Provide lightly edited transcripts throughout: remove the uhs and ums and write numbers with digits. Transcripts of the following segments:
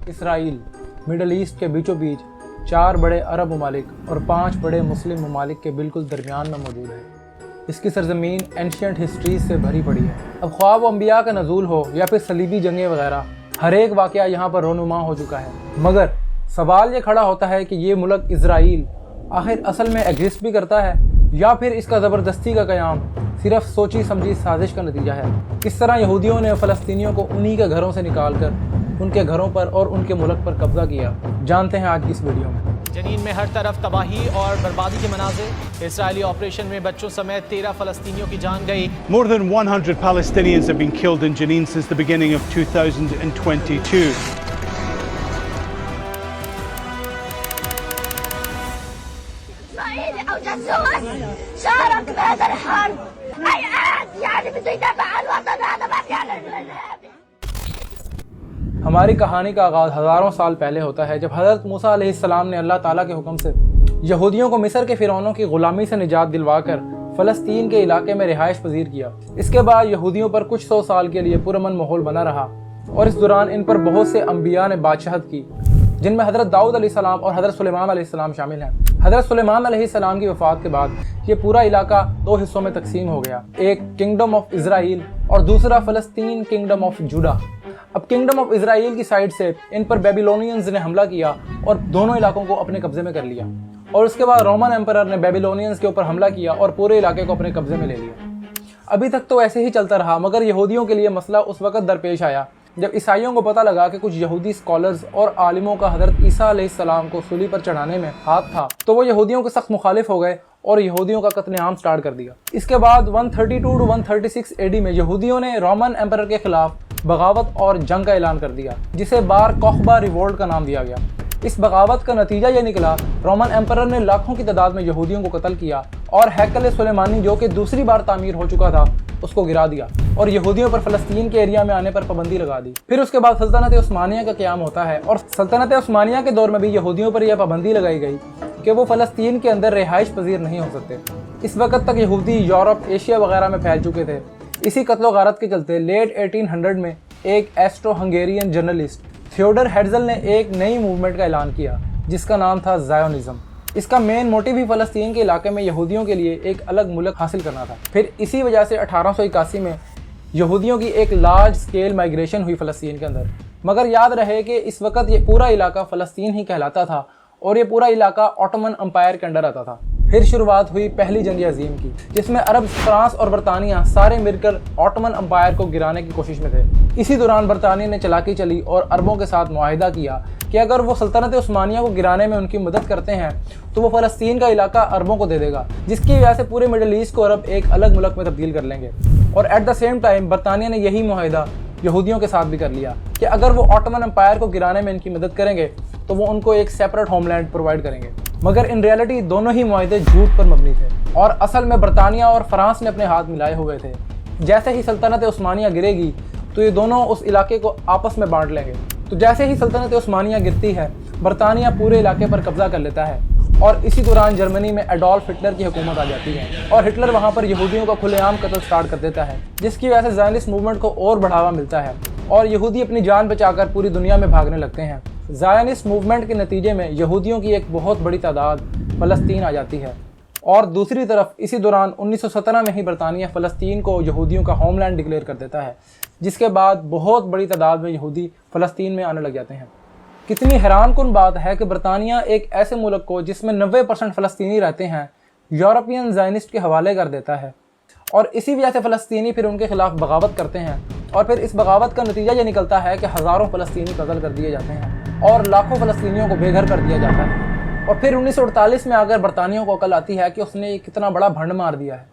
Israel middle east के बीचों बीच 4 बड़े अरब ममालिक और 5 बड़े मुस्लिम ममालिक के बिल्कुल दरमियान में मौजूद है। इसकी सरजमीन एंशियंट हिस्ट्रीज से भरी पड़ी है। अब ख्वाह वो अंबिया का नज़ूल हो या फिर सलीबी जंगें वगैरह, हर एक वाक़या यहाँ पर रोनुमा हो चुका है। मगर सवाल ये खड़ा होता है कि ये मुल्क इसराइल आखिर असल में एग्जिस्ट भी करता है या फिर इसका ज़बरदस्ती का क़याम सिर्फ सोची समझी साजिश का नतीजा है। किस तरह यहूदियों ने फ़लस्तीनियों को उन्हीं के घरों से निकाल कर उनके घरों पर और उनके मुल्क पर कब्ज़ा किया, जानते हैं आज की इस वीडियो में। जनीन में हर तरफ तबाही और बर्बादी के मनाज़िर। इसराइली ऑपरेशन में बच्चों समेत 13 फ़लस्तीनियों की जान गई। More than 100 Palestinians have been killed in Jenin since the beginning of 2022. إسرائيل أو جاسوس شارك بهذا الحرب. هيئات يعني بده يدافع عن الوطن، هذا ما كان الإرهابي. हमारी कहानी का आगाज़ हज़ारों साल पहले होता है, जब हज़रत मूसा अलैहिस्सलाम ने अल्लाह ताला के हुक्म से यहूदियों को मिस्र के फ़िरौनों की ग़ुलामी से निजात दिलवाकर फ़लस्तीन के इलाके में रिहाइश पजीर किया। इसके बाद यहूदियों पर कुछ 100 साल के लिए पुरअमन माहौल बना रहा और इस दौरान इन पर बहुत से अम्बिया ने बादशाहत की, जिनमें हज़रत दाऊद अलैहिस्सलाम और हज़रत सुलेमान अलैहिस्सलाम शामिल हैं। हज़रत सुलेमान अलैहिस्सलाम की वफ़ात के बाद ये पूरा इलाका 2 हिस्सों में तकसीम हो गया, एक किंगडम ऑफ इसराइल और दूसरा फ़लस्तीन किंगडम ऑफ जुडा। अब किंगडम ऑफ इसराइल की साइड से इन पर बेबीलोनियंस ने हमला किया और दोनों इलाकों को अपने कब्जे में कर लिया, और उसके बाद रोमन एम्परर ने बेबीलोनियंस के ऊपर हमला किया और पूरे इलाके को अपने कब्जे में ले लिया। अभी तक तो ऐसे ही चलता रहा, मगर यहूदियों के लिए मसला उस वक्त दरपेश आया जब ईसाइयों को पता लगा कि कुछ यहूदी स्कॉलर्स और आलिमों का हज़रत ईसा अलैहिस्सलाम को सूली पर चढ़ाने में हाथ था, तो वो यहूदियों के सख्त मुखालिफ हो गए और यहूदियों का कत्लेआम स्टार्ट कर दिया। इसके बाद 132 to 136 AD में यहूदियों ने रोमन एम्परर के खिलाफ बगावत और जंग का ऐलान कर दिया, जिसे बार कोख्बा रिवोल्ट का नाम दिया गया। इस बगावत का नतीजा ये निकला, रोमन एम्परर ने लाखों की तादाद में यहूदियों को कत्ल किया और हैकल सुलेमानी, जो कि दूसरी बार तामीर हो चुका था, उसको गिरा दिया और यहूदियों पर फ़लस्तीन के एरिया में आने पर पाबंदी लगा दी। फिर उसके बाद सल्तनत उस्मानिया का क़याम होता है और सल्तनत उस्मानिया के दौर में भी यहूदियों पर यह पाबंदी लगाई गई कि वो फ़लस्तीन के अंदर रिहाइश पजीर नहीं हो सकते। इस वक्त तक यहूदी यूरोप, एशिया वगैरह में फैल चुके थे। इसी कत्लो गारत के चलते लेट 1800 में एक एस्ट्रो हंगेरियन जर्नलिस्ट थियोडर हेर्ज़ल ने एक नई मूवमेंट का ऐलान किया, जिसका नाम था ज़ायोनिज़्म। इसका मेन मोटिव ही फ़लस्तीन के इलाके में यहूदियों के लिए एक अलग मुल्क हासिल करना था। फिर इसी वजह से 1881 में यहूदियों की एक लार्ज स्केल माइग्रेशन हुई फ़लस्तीन के अंदर। मगर याद रहे कि इस वक्त ये पूरा इलाका फ़लस्तीन ही कहलाता था और ये पूरा इलाका ऑटोमन अम्पायर के अंडर आता था। फिर शुरुआत हुई पहली जंग अजीम की, जिसमें अरब, फ्रांस और बरतानिया सारे मिलकर ऑटोमन अम्पायर को गिराने की कोशिश में थे। इसी दौरान बरतानिया ने चालाकी चली और अरबों के साथ मुआहिदा किया कि अगर वो सल्तनत उस्मानिया को गिराने में उनकी मदद करते हैं तो वो फ़लस्तीन का इलाका अरबों को दे देगा, जिसकी वजह से पूरे मिडल ईस्ट को अरब एक अलग मुल्क में तब्दील कर लेंगे। और एट द सेम टाइम बरतानिया ने यही मुआहिदा यहूदियों के साथ भी कर लिया कि अगर वो ऑटोमन अम्पायर को गिराने में इनकी मदद करेंगे तो वो उनको एक सेपरेट होमलैंड प्रोवाइड करेंगे। मगर इन रियलिटी दोनों ही मुआहिदे झूठ पर मबनी थे और असल में बरतानिया और फ्रांस ने अपने हाथ मिलाए हुए थे। जैसे ही सल्तनत उस्मानिया गिरेगी तो ये दोनों उस इलाके को आपस में बांट लेंगे। तो जैसे ही सल्तनत उस्मानिया गिरती है, बरतानिया पूरे इलाके पर कब्जा कर लेता है और इसी दौरान जर्मनी में एडोल्फ हिटलर की हुकूमत आ जाती है और हिटलर वहाँ पर यहूदियों का खुलेआम कत्ल स्टार्ट कर देता है, जिसकी वजह से ज़ायनिस्ट मूवमेंट को और बढ़ावा मिलता है और यहूदी अपनी जान बचाकर पूरी दुनिया में भागने लगते हैं। ज़ायनिस्ट मूवमेंट के नतीजे में यहूदियों की एक बहुत बड़ी तादाद फ़लस्तीन आ जाती है और दूसरी तरफ इसी दौरान 1917 में ही बरतानिया फ़लस्तीन को यहूदियों का होमलैंड डिक्लेयर कर देता है, जिसके बाद बहुत बड़ी तादाद में यहूदी फ़लस्तीन में आने लग जाते हैं। कितनी हैरानकुन बात है कि बरतानिया एक ऐसे मुल्क को जिसमें 90% फ़लस्तीनी रहते हैं यूरोपियन ज़ायनिस्ट के हवाले कर देता है और इसी वजह से फ़लस्तीनी फिर उनके खिलाफ बगावत करते हैं और फिर इस बगावत का नतीजा ये निकलता है कि हज़ारों फ़लस्तीनी कत्ल कर दिए जाते हैं और लाखों फ़लस्तीनियों को बेघर कर दिया जाता है। और फिर 1948 में आकर बरतानिया को अकल आती है कि उसने कितना बड़ा भंड मार दिया है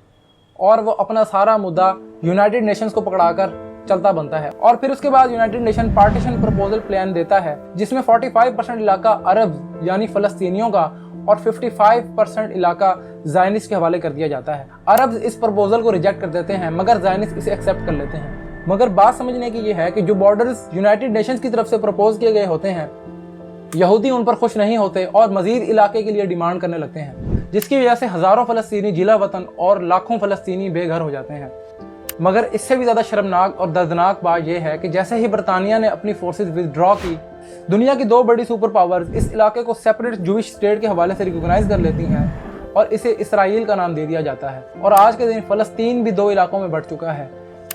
और वो अपना सारा मुद्दा यूनाइटेड नेशंस को पकड़ाकर चलता बनता है। और फिर उसके बाद United nation partition proposal plan देता है, जिसमें 45% इलाका अरब यानी फ़लस्तीनियों का और 55% इलाका ज़ायनिस्ट के हवाले कर दिया जाता है। अरब इस प्रपोजल को रिजेक्ट कर देते हैं मगर ज़ायनिस्ट इसे एक्सेप्ट कर लेते हैं। मगर बात समझने की ये है कि जो बॉर्डर्स यूनाइटेड नेशंस की तरफ से प्रपोज किए गए होते हैं, यहूदी उन पर खुश नहीं होते और मजीद इलाके के लिए डिमांड करने लगते हैं, जिसकी वजह से हज़ारों फ़लस्तीनी जिला वतन और लाखों फ़लस्तीनी बेघर हो जाते हैं। मगर इससे भी ज़्यादा शर्मनाक और दर्दनाक बात यह है कि जैसे ही बरतानिया ने अपनी फोर्सेस विदड्रॉ की, दुनिया की 2 बड़ी सुपर पावर्स इस इलाके को सेपरेट जूइश स्टेट के हवाले से रिकॉग्नाइज कर लेती हैं और इसे इसराइल का नाम दे दिया जाता है। और आज के दिन फ़लस्तीन भी 2 इलाकों में बढ़ चुका है,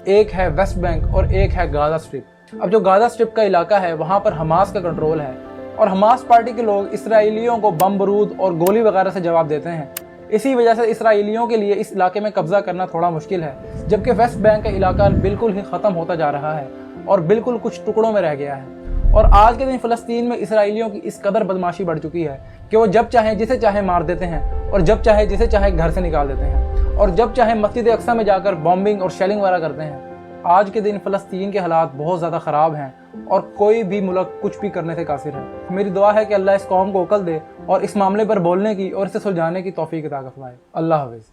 एक है वेस्ट बैंक और एक है गाज़ा स्ट्रिप। अब जो गाज़ा स्ट्रिप का इलाका है वहाँ पर हमास का कंट्रोल है और हमास पार्टी के लोग इसराइलियों को बम बारूद और गोली वगैरह से जवाब देते हैं। इसी वजह से इसराइलियों के लिए इस इलाके में कब्जा करना थोड़ा मुश्किल है, जबकि वेस्ट बैंक का इलाका बिल्कुल ही ख़त्म होता जा रहा है और बिल्कुल कुछ टुकड़ों में रह गया है। और आज के दिन फ़लस्तीन में इसराइलियों की इस कदर बदमाशी बढ़ चुकी है कि वो जब चाहे जिसे चाहे मार देते हैं और जब चाहे जिसे चाहे घर से निकाल देते हैं और जब चाहे मस्जिद अक्सा में जाकर बॉम्बिंग और शेलिंग वगैरह करते हैं। आज के दिन फ़लस्तीन के हालात बहुत ज़्यादा ख़राब हैं और कोई भी मुल्क कुछ भी करने से कासिर है। मेरी दुआ है कि अल्लाह इस कौम को अक्ल दे और इस मामले पर बोलने की और इसे सुलझाने की तौफीक अता फरमाए। अल्लाह हाफ़िज़।